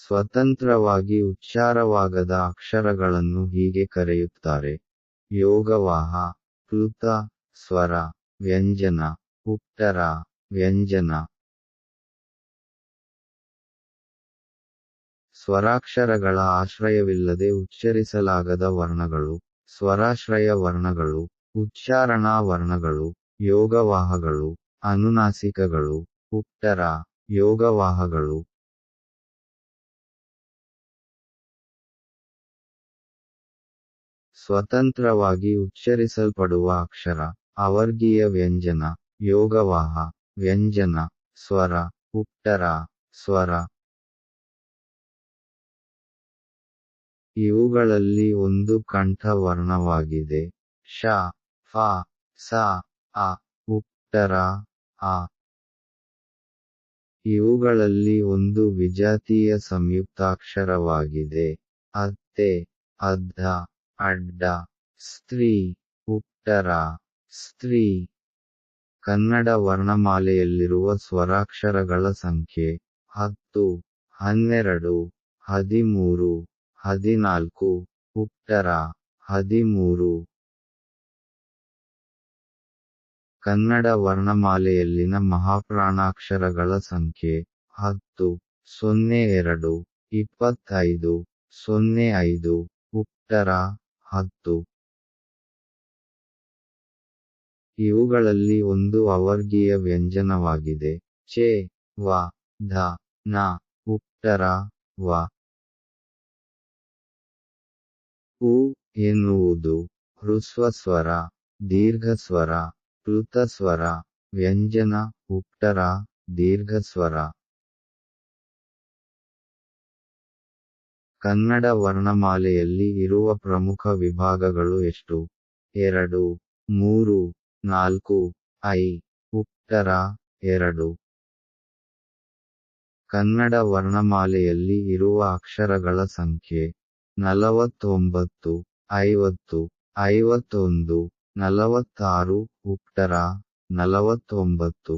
ಸ್ವತಂತ್ರವಾಗಿ ಉಚ್ಚಾರವಾಗದ ಅಕ್ಷರಗಳನ್ನು ಹೀಗೆ ಕರೆಯುತ್ತಾರೆ: ಯೋಗವಾಹ, ಪ್ಲುತ, ಸ್ವರ, ವ್ಯಂಜನ, ಉಟ್ಟರ, ವ್ಯಂಜನ. ಸ್ವರಾಕ್ಷರಗಳ ಆಶ್ರಯವಿಲ್ಲದೆ ಉಚ್ಚರಿಸಲಾಗದ ವರ್ಣಗಳು, ಸ್ವರಾಶ್ರಯ ವರ್ಣಗಳು, ಉಚ್ಚಾರಣಾ ವರ್ಣಗಳು, ಯೋಗವಾಹಗಳು, ಅನುನಾಸಿಕಗಳು, ಉಟ್ಟರ, ಯೋಗವಾಹಗಳು. ಸ್ವತಂತ್ರವಾಗಿ ಉಚ್ಚರಿಸಲ್ಪಡುವ ಅಕ್ಷರ: ಅವರ್ಗೀಯ ವ್ಯಂಜನ, ಯೋಗವಾಹ, ವ್ಯಂಜನ, ಸ್ವರ, ಉಟ್ಟರ, ಸ್ವರ. ಇವುಗಳಲ್ಲಿ ಒಂದು ಕಂಠ ವರ್ಣವಾಗಿದೆ: ಶ, ಫ, ಸ, ಅ, ಉಟ್ಟರ, ಅ. ಇವುಗಳಲ್ಲಿ ಒಂದು ವಿಜಾತೀಯ ಸಂಯುಕ್ತಾಕ್ಷರವಾಗಿದೆ: ಅತ್ತೆ, ಅದ್ಧ, ಅಡ್ಡ, ಸ್ತ್ರೀ, ಉಟ್ಟರ, ಸ್ತ್ರೀ. ಕನ್ನಡ ವರ್ಣಮಾಲೆಯಲ್ಲಿರುವ ಸ್ವರಾಕ್ಷರಗಳ ಸಂಖ್ಯೆ: 10, 12, 13, 14, ಉಟ್ಟರ, 13. ಕನ್ನಡ ವರ್ಣಮಾಲೆಯಲ್ಲಿನ ಮಹಾಪ್ರಾಣಾಕ್ಷರಗಳ ಸಂಖ್ಯೆ: 10, 02, 25, 05, ಉಟ್ಟರ, 10. ಇವುಗಳಲ್ಲಿ ಒಂದು ಅವರ್ಗೀಯ ವ್ಯಂಜನವಾಗಿದೆ: ಚೆ, ವ, ಧ, ನ, ಉಟ್ಟರ, ವ. ಉ ಎನ್ನುವುದು ಹ್ರಸ್ವಸ್ವರ, ದೀರ್ಘಸ್ವರ, ಪ್ಲುತಸ್ವರ, ವ್ಯಂಜನ, ಉಟ್ಟರ, ದೀರ್ಘಸ್ವರ. ಕನ್ನಡ ವರ್ಣಮಾಲೆಯಲ್ಲಿ ಇರುವ ಪ್ರಮುಖ ವಿಭಾಗಗಳು ಎಷ್ಟು? 2, 3, 4, ಐ, ಉಟ್ಟರ, 2. ಕನ್ನಡ ವರ್ಣಮಾಲೆಯಲ್ಲಿ ಇರುವ ಅಕ್ಷರಗಳ ಸಂಖ್ಯೆ: 49, 50, 51, 46, ಉಟ್ಟರ, 49.